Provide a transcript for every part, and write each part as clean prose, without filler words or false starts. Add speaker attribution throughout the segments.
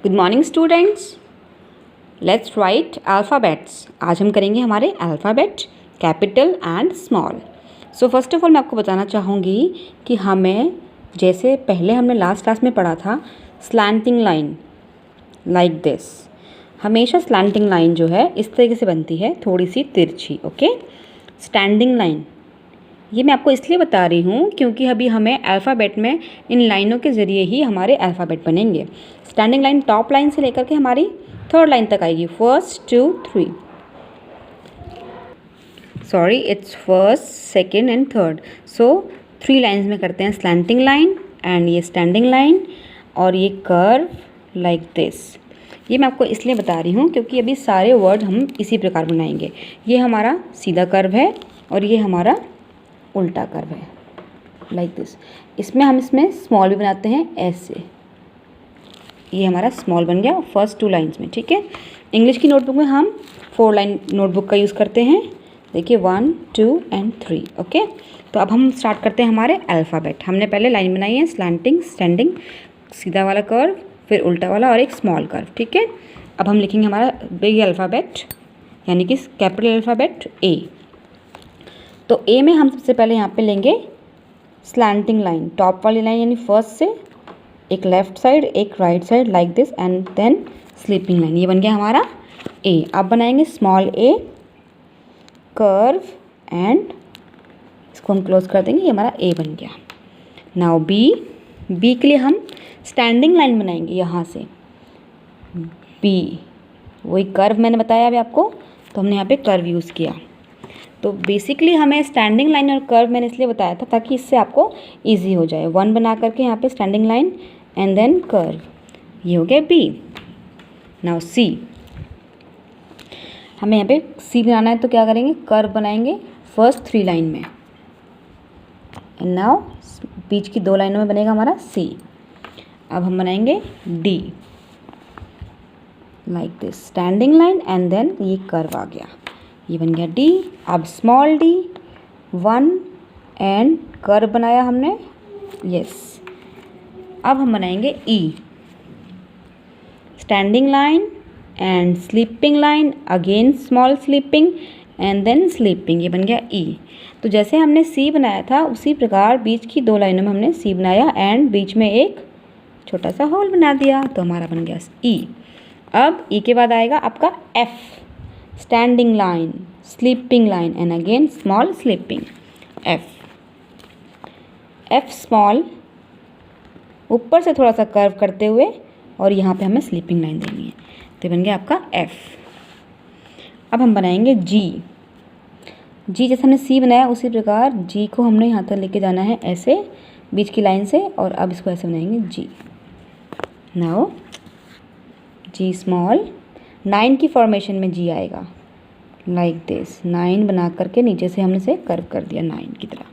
Speaker 1: Good morning students, let's write alphabets. आज हम करेंगे हमारे alphabet capital and small. So first of all मैं आपको बताना चाहूँगी कि हमें जैसे पहले हमने लास्ट क्लास में पढ़ा था स्लैंटिंग लाइन लाइक दिस। हमेशा स्लैंटिंग लाइन जो है इस तरीके से बनती है, थोड़ी सी तिरछी। ओके, स्टैंडिंग लाइन ये मैं आपको इसलिए बता रही हूँ क्योंकि अभी हमें अल्फ़ाबेट में इन लाइनों के ज़रिए ही हमारे अल्फ़ाबेट बनेंगे। स्टैंडिंग लाइन टॉप लाइन से लेकर के हमारी थर्ड लाइन तक आएगी, first two three. Sorry, it's first second and third. So 3 lines में करते हैं स्लैंटिंग लाइन एंड ये स्टैंडिंग लाइन और ये कर्व लाइक दिस। ये मैं आपको इसलिए बता रही हूँ क्योंकि अभी सारे वर्ड हम इसी प्रकार बनाएंगे। ये हमारा सीधा कर्व है और ये हमारा उल्टा कर्व है लाइक दिस। इसमें स्मॉल भी बनाते हैं ऐसे। ये हमारा स्मॉल बन गया फर्स्ट 2 लाइन्स में। ठीक है, इंग्लिश की नोटबुक में हम 4 लाइन नोटबुक का यूज़ करते हैं। देखिए 1 2 एंड 3। ओके, तो अब हम स्टार्ट करते हैं हमारे अल्फ़ाबेट। हमने पहले लाइन बनाई है स्लैंटिंग, स्टैंडिंग, सीधा वाला कर्व, फिर उल्टा वाला और एक स्मॉल कर्व। ठीक है, अब हम लिखेंगे हमारा बिग अल्फ़ाबेट यानी कि कैपिटल अल्फ़ाबेट ए। तो ए में हम सबसे पहले यहाँ पे लेंगे स्लैंटिंग लाइन, टॉप वाली लाइन यानी फर्स्ट से एक लेफ्ट साइड एक right side like this and then sleeping line. ये बन गया हमारा ए। अब बनाएंगे स्मॉल ए, कर्व एंड इसको हम क्लोज कर देंगे। ये हमारा ए बन गया। Now B. बी के लिए हम स्टैंडिंग लाइन बनाएंगे यहाँ से बी। वही कर्व मैंने बताया अभी आपको, तो हमने यहाँ पे कर्व यूज़ किया। तो बेसिकली हमें स्टैंडिंग लाइन और कर्व मैंने इसलिए बताया था ताकि इससे आपको इजी हो जाए। 1 बना करके यहाँ पे standing line and then curve. ये हो गया बी। Now see. हमें यहाँ पे सी बनाना है तो क्या करेंगे, कर्व बनाएंगे फर्स्ट 3 लाइन में एंड नाउ बीच की 2 लाइनों में बनेगा हमारा सी। अब हम बनाएंगे D like this, standing line and then ये कर्व आ गया। ये बन गया डी। अब स्मॉल डी 1 एंड कर्व बनाया हमने, यस। अब हम बनाएंगे E, standing line and sleeping line, again small sleeping and then sleeping. ये बन गया ई। तो जैसे हमने सी बनाया था उसी प्रकार बीच की 2 लाइनों में हमने सी बनाया एंड बीच में एक छोटा सा होल बना दिया, तो हमारा बन गया ई। अब ई के बाद आएगा आपका F, standing line, sleeping line and again small sleeping. F small, ऊपर से थोड़ा सा कर्व करते हुए और यहाँ पे हमें स्लीपिंग लाइन देनी है, तो बन गया आपका एफ। अब हम बनाएंगे जी। जी जैसे हमने सी बनाया उसी प्रकार जी को हमने यहाँ तक लेके जाना है ऐसे बीच की लाइन से, और अब इसको ऐसे बनाएंगे जी। नाउ जी स्मॉल, 9 की फॉर्मेशन में जी आएगा लाइक दिस। 9 बना करके नीचे से हमने से कर्व कर दिया 9 की तरह।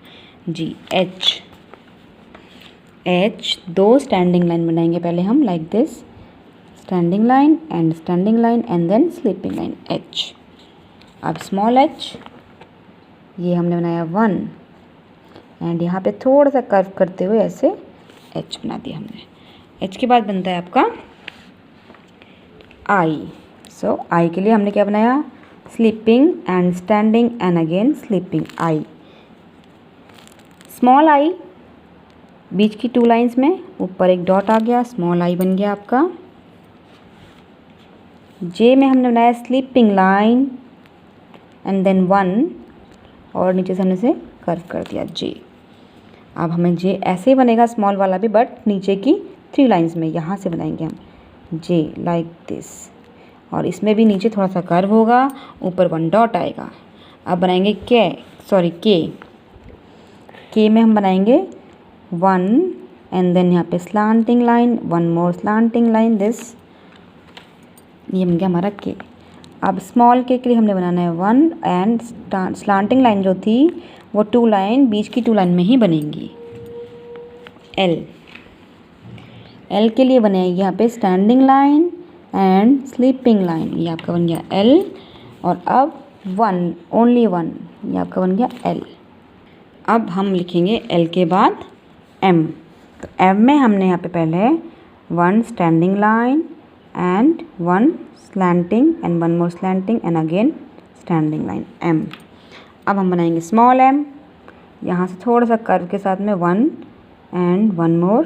Speaker 1: G H. H 2 standing line बनाएंगे पहले हम like this, standing line and then sleeping line H. अब स्मॉल एच, ये हमने बनाया 1 एंड यहाँ पे थोड़ा सा कर्व करते हुए ऐसे एच बना दिया हमने। एच के बाद बनता है आपका आई। सो आई के लिए हमने क्या बनाया, sleeping and standing and again sleeping I. Small I, बीच की 2 लाइंस में ऊपर एक डॉट आ गया, स्मॉल आई बन गया आपका। जे में हमने बनाया स्लीपिंग लाइन एंड देन 1 और नीचे से हमने से कर्व कर दिया जे। अब हमें जे ऐसे ही बनेगा स्मॉल वाला भी, बट नीचे की 3 लाइंस में यहाँ से बनाएंगे हम जे लाइक दिस, और इसमें भी नीचे थोड़ा सा कर्व होगा, ऊपर 1 डॉट आएगा। अब बनाएंगे के में हम बनाएंगे 1 एंड देन यहाँ पे slanting line, 1 more slanting line this. ये बन गया हमारा के। अब स्मॉल के लिए हमने बनाना है 1 एंड स्लांटिंग लाइन जो थी वो 2 लाइन बीच की 2 लाइन में ही बनेंगी। एल के लिए बनाएगी यहाँ पे standing line and sleeping line, ये आपका बन गया एल। और अब 1, ओनली 1, ये आपका बन गया एल। अब हम लिखेंगे एल के बाद एम। तो एम में हमने यहाँ पे पहले 1 standing line and one slanting and one more slanting and again standing line M। अब हम बनाएंगे स्मॉल m, यहाँ से थोड़ा सा कर्व के साथ में 1 and one more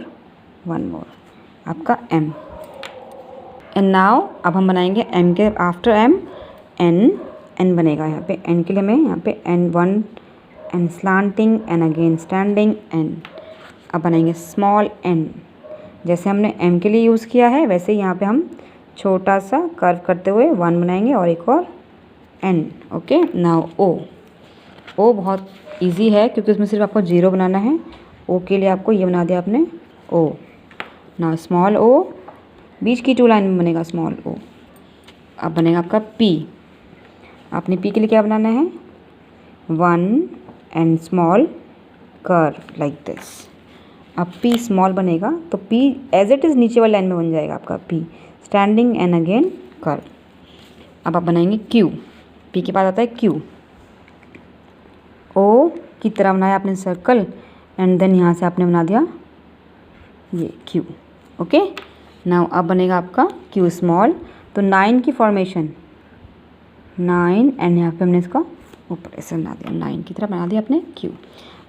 Speaker 1: आपका m। एंड नाउ अब हम बनाएंगे m के आफ्टर m n बनेगा। यहाँ पे n के लिए हमें यहाँ पे n1 and slanting and again standing n। अब बनाएंगे स्मॉल n, जैसे हमने m के लिए यूज़ किया है वैसे ही यहाँ पे हम छोटा सा कर्व करते हुए 1 बनाएंगे और एक और n। ओके, नाउ o बहुत इजी है क्योंकि उसमें सिर्फ आपको 0 बनाना है। o के लिए आपको ये बना दिया आपने o। नाउ स्मॉल o बीच की 2 लाइन में बनेगा स्मॉल o। अब बनेगा आपका p। आपने p के लिए क्या बनाना है 1 and small curve like this. अब p स्मॉल बनेगा तो p एज इट इज़ नीचे वाली लाइन में बन जाएगा आपका p standing and again curve. अब आप बनाएंगे q। p के बाद आता है q। o की तरह बनाया आपने सर्कल एंड देन यहाँ से आपने बना दिया ये q। ओके, नाउ अब बनेगा आपका q स्मॉल। तो 9 की फॉर्मेशन 9 एंड यहाँ पे हमने इसका ऊपर ऐसे बना दिया 9 की तरह बना दिया अपने q।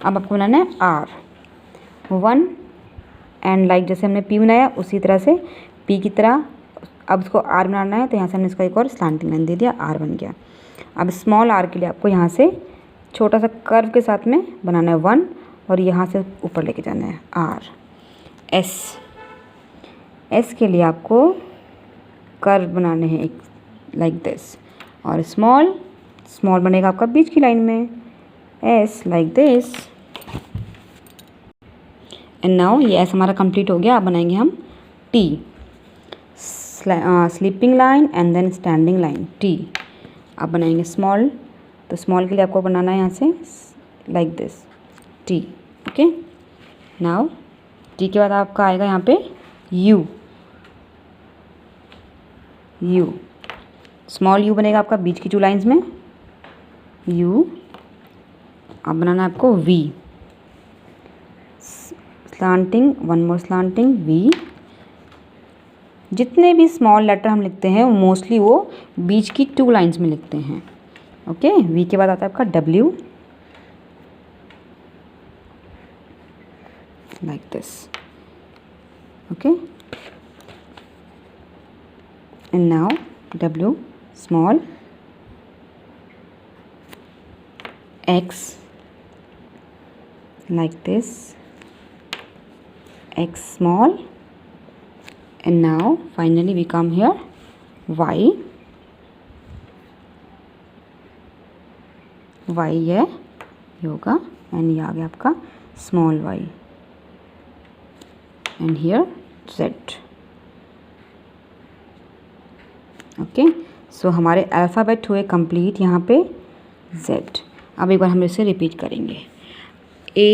Speaker 1: अब आपको बनाना है r 1 एंड लाइक जैसे हमने p बनाया उसी तरह से p की तरह अब इसको r बनाना है। तो यहाँ से हमने इसका एक और स्लैंटिंग लाइन दे दिया, r बन गया। अब स्मॉल r के लिए आपको यहाँ से छोटा सा कर्व के साथ में बनाना है 1 और यहाँ से ऊपर लेके जाना है r। s के लिए आपको कर्व बनाने हैं एक लाइक दिस और स्मॉल बनेगा आपका बीच की लाइन में s like this. And now ये s हमारा कंप्लीट हो गया। अब बनाएंगे हम t sleeping line and then standing line t। अब बनाएंगे स्मॉल, तो स्मॉल के लिए आपको बनाना है यहाँ से like this t। Okay, now t के बाद आपका आएगा यहाँ पे u स्मॉल u बनेगा आपका बीच की 2 लाइंस में u। अब बनाना है आपको v स्लांटिंग, 1 मोर स्लांटिंग v। जितने भी स्मॉल लेटर हम लिखते हैं मोस्टली वो बीच की 2 लाइंस में लिखते हैं। ओके, v के बाद आता है आपका w like this. Okay, and now w small x like this x small and now finally we come here y है ये होगा एंड ये आ गया आपका small y and here z। Okay, so हमारे अल्फ़ाबेट हुए कंप्लीट यहाँ पे z। अब एक बार हम इसे रिपीट करेंगे a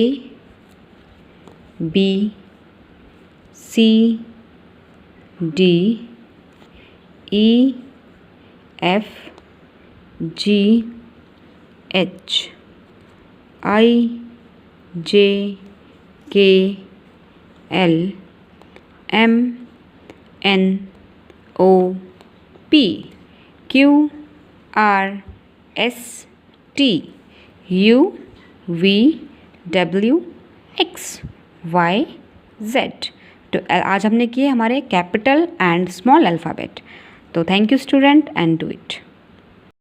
Speaker 1: b c d e f g h I j k l m n o p q r s t u v w x y z। तो आज हमने किए हमारे कैपिटल एंड स्मॉल अल्फ़ाबेट। तो thank you student and do it.